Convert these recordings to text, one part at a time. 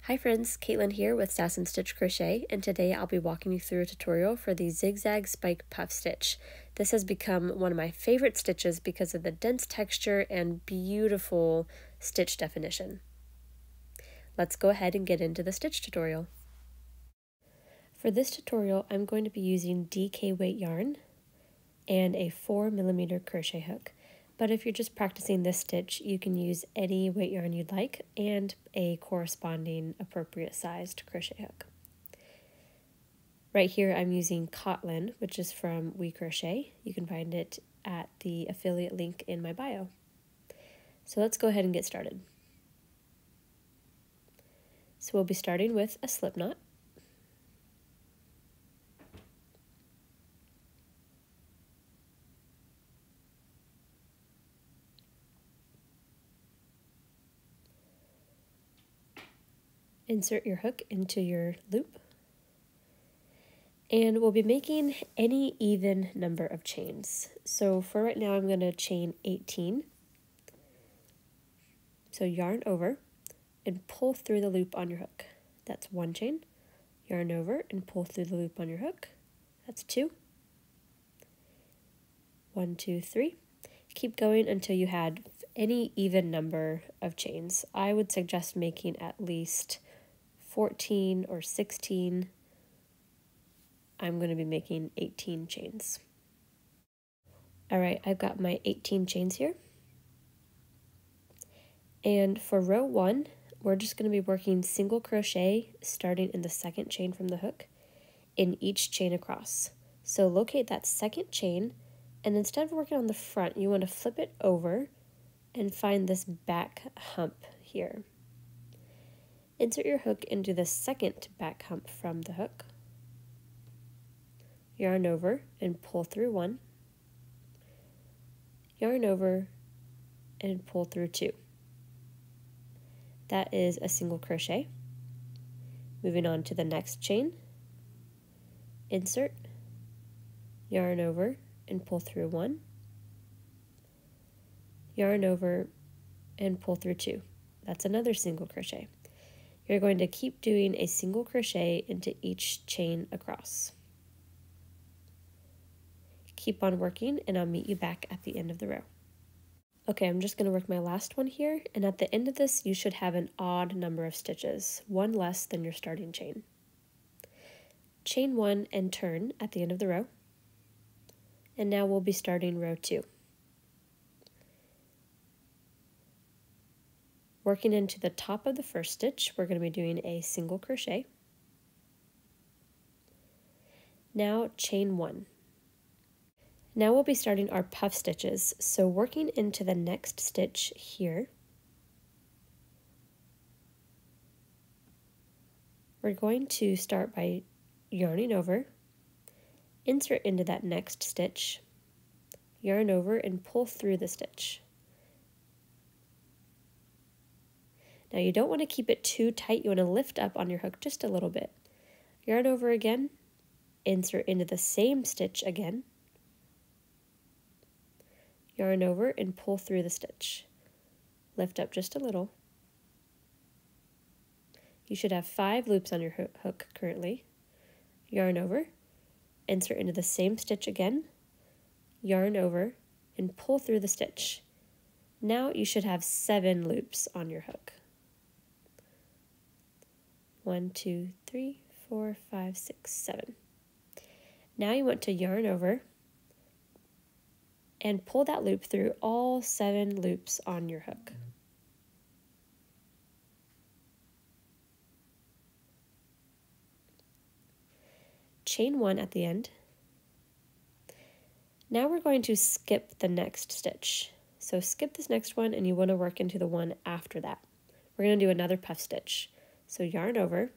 Hi friends, Caitlin here with Sass and Stitch Crochet, and today I'll be walking you through a tutorial for the Zigzag Spike Puff Stitch. This has become one of my favorite stitches because of the dense texture and beautiful stitch definition. Let's go ahead and get into the stitch tutorial. For this tutorial, I'm going to be using DK weight yarn and a 4mm crochet hook. But if you're just practicing this stitch, you can use any weight yarn you'd like and a corresponding appropriate sized crochet hook. Right here I'm using Cotton, which is from We Crochet. You can find it at the affiliate link in my bio. So let's go ahead and get started. So we'll be starting with a slip knot. Insert your hook into your loop, and we'll be making any even number of chains. So for right now I'm going to chain 18. So yarn over and pull through the loop on your hook. That's one chain. Yarn over and pull through the loop on your hook. That's 2. 1, 2, 3. Keep going until you had any even number of chains. I would suggest making at least 14 or 16. I'm going to be making 18 chains. Alright, I've got my 18 chains here. And for row 1, we're just going to be working single crochet starting in the second chain from the hook in each chain across. So locate that second chain, and instead of working on the front, you want to flip it over and find this back hump here. Insert your hook into the second back hump from the hook. Yarn over and pull through 1. Yarn over and pull through 2. That is a single crochet. Moving on to the next chain. Insert, yarn over and pull through 1. Yarn over and pull through 2. That's another single crochet. You're going to keep doing a single crochet into each chain across. Keep on working, and I'll meet you back at the end of the row. Okay, I'm just going to work my last one here, and at the end of this you should have an odd number of stitches, one less than your starting chain. Chain 1 and turn at the end of the row, and now we'll be starting row 2. Working into the top of the first stitch, we're going to be doing a single crochet. Now chain 1. Now we'll be starting our puff stitches, so working into the next stitch here, we're going to start by yarning over, insert into that next stitch, yarn over and pull through the stitch. Now you don't want to keep it too tight, you want to lift up on your hook just a little bit. Yarn over again, insert into the same stitch again, yarn over and pull through the stitch. Lift up just a little. You should have 5 loops on your hook currently. Yarn over, insert into the same stitch again, yarn over and pull through the stitch. Now you should have 7 loops on your hook. 1, 2, 3, 4, 5, 6, 7. Now you want to yarn over and pull that loop through all 7 loops on your hook. Chain 1 at the end. Now we're going to skip the next stitch. So skip this next one and you want to work into the one after that. We're going to do another puff stitch. So yarn over,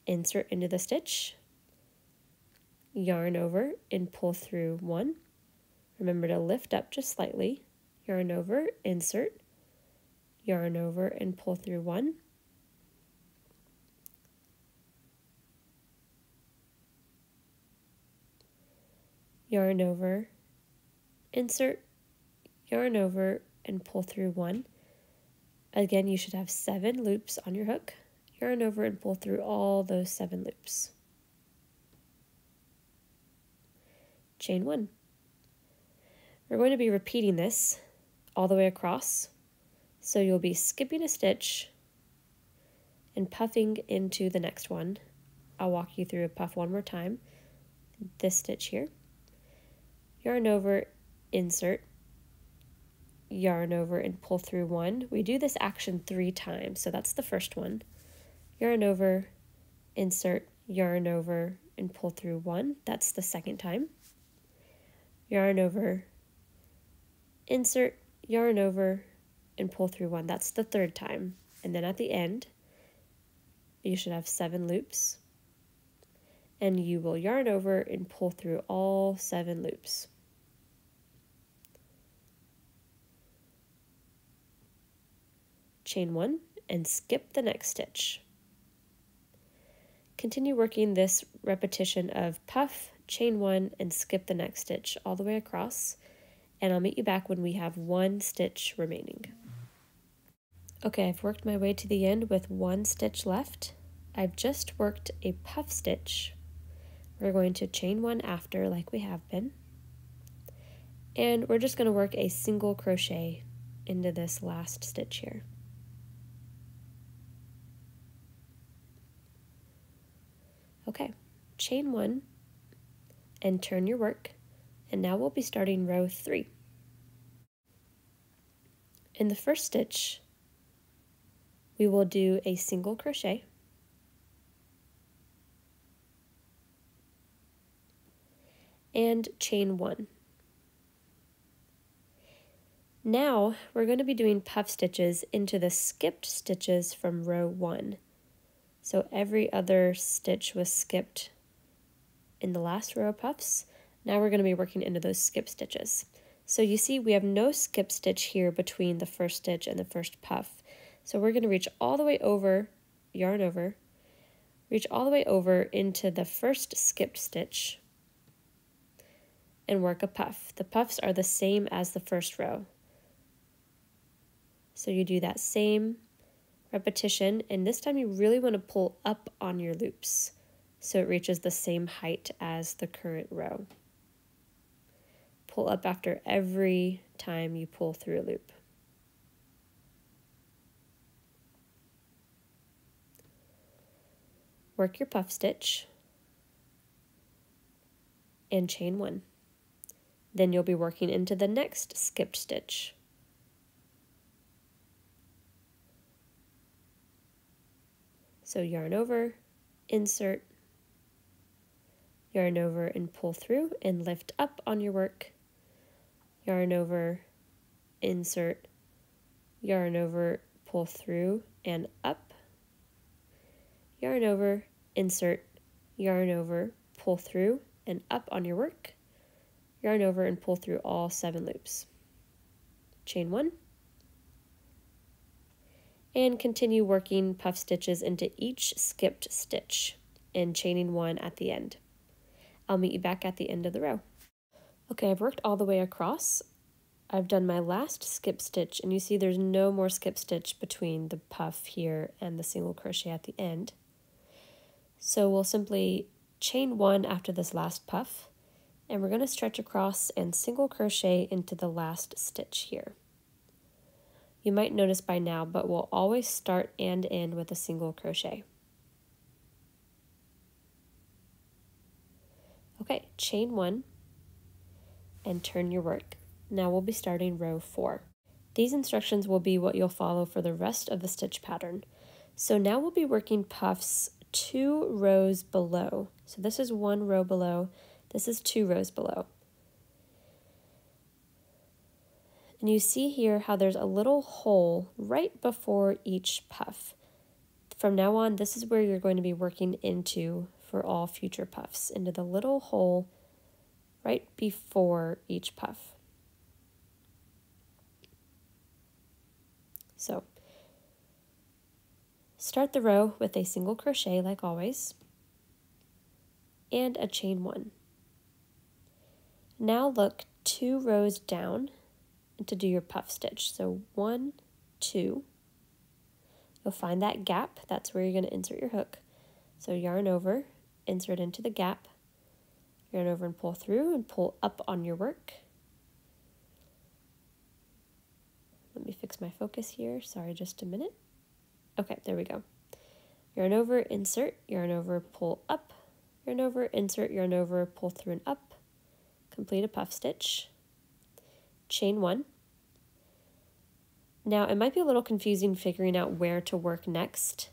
insert into the stitch, yarn over and pull through 1. Remember to lift up just slightly, yarn over, insert, yarn over and pull through 1. Yarn over, insert, yarn over and pull through 1. Again, you should have 7 loops on your hook. yarn over and pull through all those 7 loops. Chain 1. We're going to be repeating this all the way across, so you'll be skipping a stitch and puffing into the next one. I'll walk you through a puff one more time. This stitch here, yarn over, insert, yarn over and pull through 1. We do this action 3 times, so that's the first one. Yarn over, insert, yarn over and pull through 1. That's the second time. Yarn over, insert, yarn over and pull through 1. That's the third time. And then at the end, you should have 7 loops. And you will yarn over and pull through all 7 loops. Chain 1 and skip the next stitch. Continue working this repetition of puff, chain 1, and skip the next stitch all the way across, and I'll meet you back when we have 1 stitch remaining. Okay, I've worked my way to the end with 1 stitch left. I've just worked a puff stitch. We're going to chain 1 after like we have been, and we're just going to work a single crochet into this last stitch here. Okay, chain 1 and turn your work, and now we'll be starting row 3. In the first stitch, we will do a single crochet, and chain 1. Now we're going to be doing puff stitches into the skipped stitches from row 1. So every other stitch was skipped in the last row of puffs. Now we're going to be working into those skip stitches. So you see we have no skip stitch here between the first stitch and the first puff. So we're going to reach all the way over, yarn over, reach all the way over into the first skipped stitch and work a puff. The puffs are the same as the first row. So you do that same repetition, and this time you really want to pull up on your loops so it reaches the same height as the current row. Pull up after every time you pull through a loop. Work your puff stitch and chain 1. Then you'll be working into the next skipped stitch. So yarn over, insert, yarn over and pull through and lift up on your work, yarn over, insert, yarn over, pull through and up, yarn over, insert, yarn over, pull through and up on your work, yarn over and pull through all 7 loops. Chain 1. And continue working puff stitches into each skipped stitch and chaining 1 at the end. I'll meet you back at the end of the row. Okay, I've worked all the way across. I've done my last skip stitch, and you see there's no more skip stitch between the puff here and the single crochet at the end. So we'll simply chain 1 after this last puff, and we're going to stretch across and single crochet into the last stitch here. You might notice by now, but we'll always start and end with a single crochet. Okay, chain 1 and turn your work. Now we'll be starting row 4. These instructions will be what you'll follow for the rest of the stitch pattern. So now we'll be working puffs 2 rows below. So this is 1 row below, this is 2 rows below. And you see here how there's a little hole right before each puff. From now on, this is where you're going to be working into for all future puffs, into the little hole right before each puff. So start the row with a single crochet like always and a chain 1. Now look 2 rows down to do your puff stitch. So 1, 2. You'll You'll find that gap, that's where you're going to insert your hook. So yarn over, insert into the gap, yarn over and pull through and pull up on your work. Let me fix my focus here, sorry, just a minute. Okay, there we go. Yarn over, insert, yarn over, pull up, yarn over, insert, yarn over, pull through and up, complete a puff stitch, chain 1. Now, it might be a little confusing figuring out where to work next.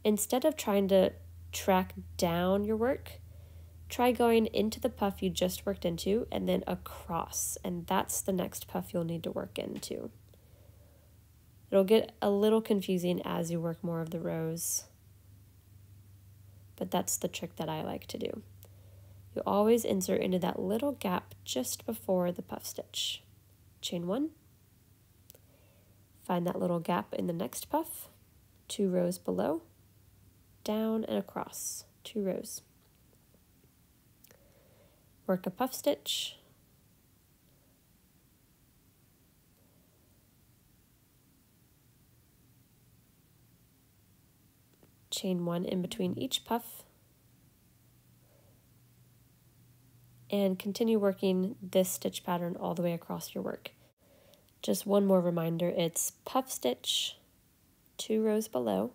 Instead of trying to track down your work, try going into the puff you just worked into and then across, and that's the next puff you'll need to work into. It'll get a little confusing as you work more of the rows, but that's the trick that I like to do. You always insert into that little gap just before the puff stitch. Chain 1. Find that little gap in the next puff, 2 rows below, down and across, 2 rows. Work a puff stitch, chain 1 in between each puff, and continue working this stitch pattern all the way across your work. Just one more reminder, it's puff stitch, 2 rows below,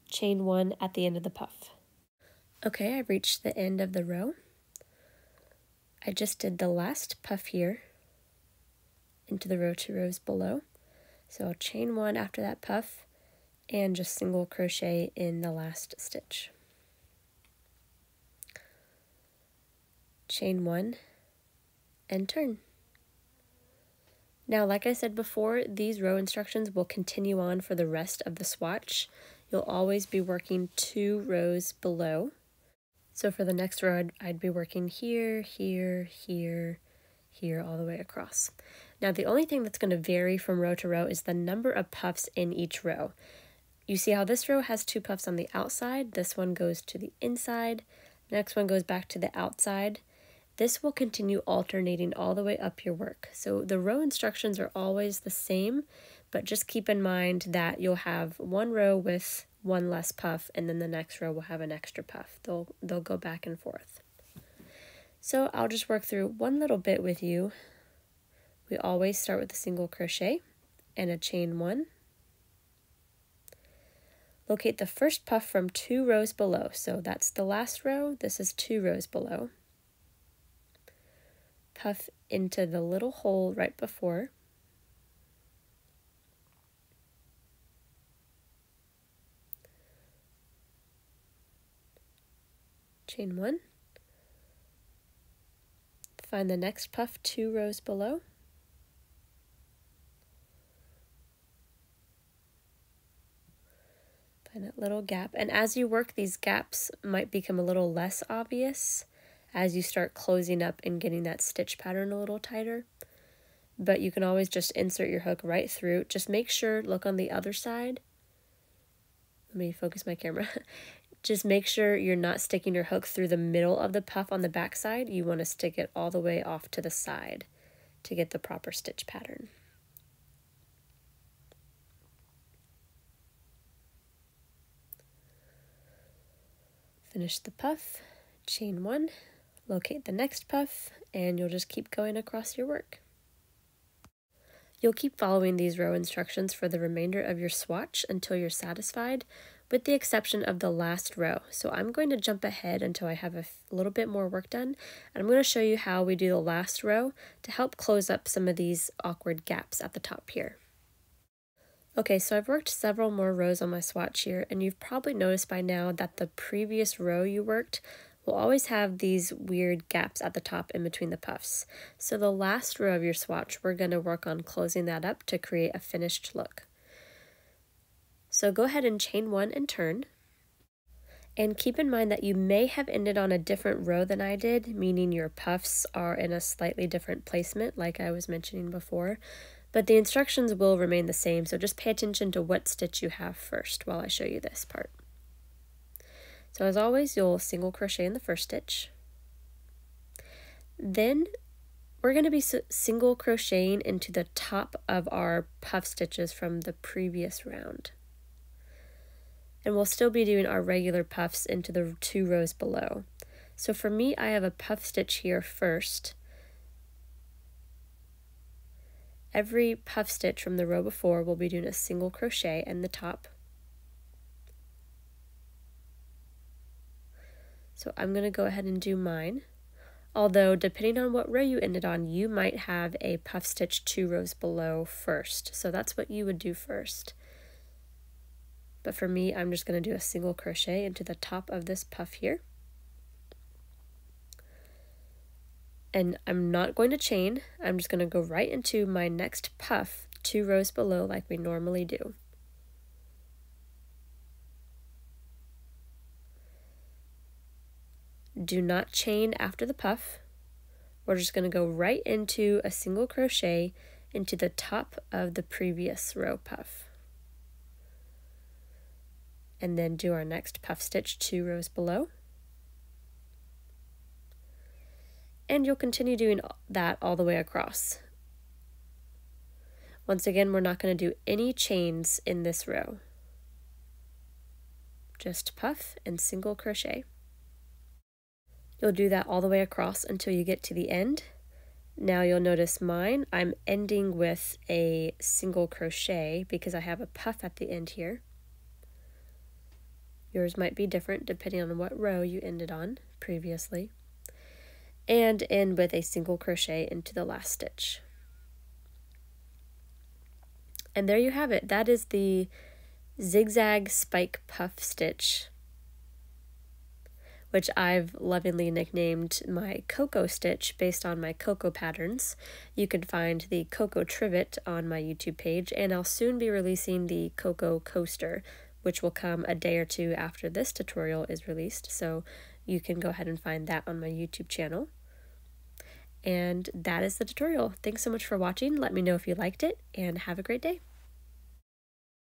chain 1 at the end of the puff. Okay, I've reached the end of the row. I just did the last puff here into the row 2 rows below. So I'll chain 1 after that puff and just single crochet in the last stitch. Chain 1 and turn. Now, like I said before, these row instructions will continue on for the rest of the swatch. You'll always be working 2 rows below. So for the next row, I'd be working here, here, here, here, all the way across. Now, the only thing that's going to vary from row to row is the number of puffs in each row. You see how this row has 2 puffs on the outside, this one goes to the inside, the next one goes back to the outside. This will continue alternating all the way up your work. So the row instructions are always the same, but just keep in mind that you'll have one row with 1 less puff, and then the next row will have an extra puff. They'll go back and forth. So I'll just work through one little bit with you. We always start with a single crochet and a chain 1. Locate the first puff from 2 rows below. So that's the last row. This is 2 rows below. Puff into the little hole right before. Chain 1. Find the next puff 2 rows below. Find that little gap. And as you work, these gaps might become a little less obvious as you start closing up and getting that stitch pattern a little tighter. But you can always just insert your hook right through. Just make sure, look on the other side. Let me focus my camera. Just make sure you're not sticking your hook through the middle of the puff on the back side. You want to stick it all the way off to the side to get the proper stitch pattern. Finish the puff, chain 1, locate the next puff, and you'll just keep going across your work. You'll keep following these row instructions for the remainder of your swatch until you're satisfied, with the exception of the last row. So I'm going to jump ahead until I have a little bit more work done, and I'm going to show you how we do the last row to help close up some of these awkward gaps at the top here. Okay, so I've worked several more rows on my swatch here, and you've probably noticed by now that the previous row you worked will always have these weird gaps at the top in between the puffs. So the last row of your swatch, we're going to work on closing that up to create a finished look. So go ahead and chain 1 and turn. And keep in mind that you may have ended on a different row than I did, meaning your puffs are in a slightly different placement like I was mentioning before. But the instructions will remain the same, so just pay attention to what stitch you have first while I show you this part. So as always, you'll single crochet in the first stitch. Then we're going to be single crocheting into the top of our puff stitches from the previous round. And we'll still be doing our regular puffs into the 2 rows below. So for me, I have a puff stitch here first. Every puff stitch from the row before, we'll be doing a single crochet in the top. So I'm going to go ahead and do mine. Although, depending on what row you ended on, you might have a puff stitch 2 rows below first. So that's what you would do first. But for me, I'm just going to do a single crochet into the top of this puff here. And I'm not going to chain. I'm just going to go right into my next puff 2 rows below like we normally do. Do not chain after the puff. We're just going to go right into a single crochet into the top of the previous row puff. And then do our next puff stitch 2 rows below. And you'll continue doing that all the way across. Once again, we're not going to do any chains in this row. Just puff and single crochet. You'll do that all the way across until you get to the end. Now you'll notice mine, I'm ending with a single crochet because I have a puff at the end here. Yours might be different depending on what row you ended on previously. And end with a single crochet into the last stitch. And there you have it. That is the Zigzag Spike Puff Stitch, which I've lovingly nicknamed my Cocoa Stitch based on my Cocoa patterns. You can find the Cocoa Trivet on my YouTube page, and I'll soon be releasing the Cocoa Coaster, which will come a day or 2 after this tutorial is released, so you can go ahead and find that on my YouTube channel. And that is the tutorial. Thanks so much for watching. Let me know if you liked it, and have a great day.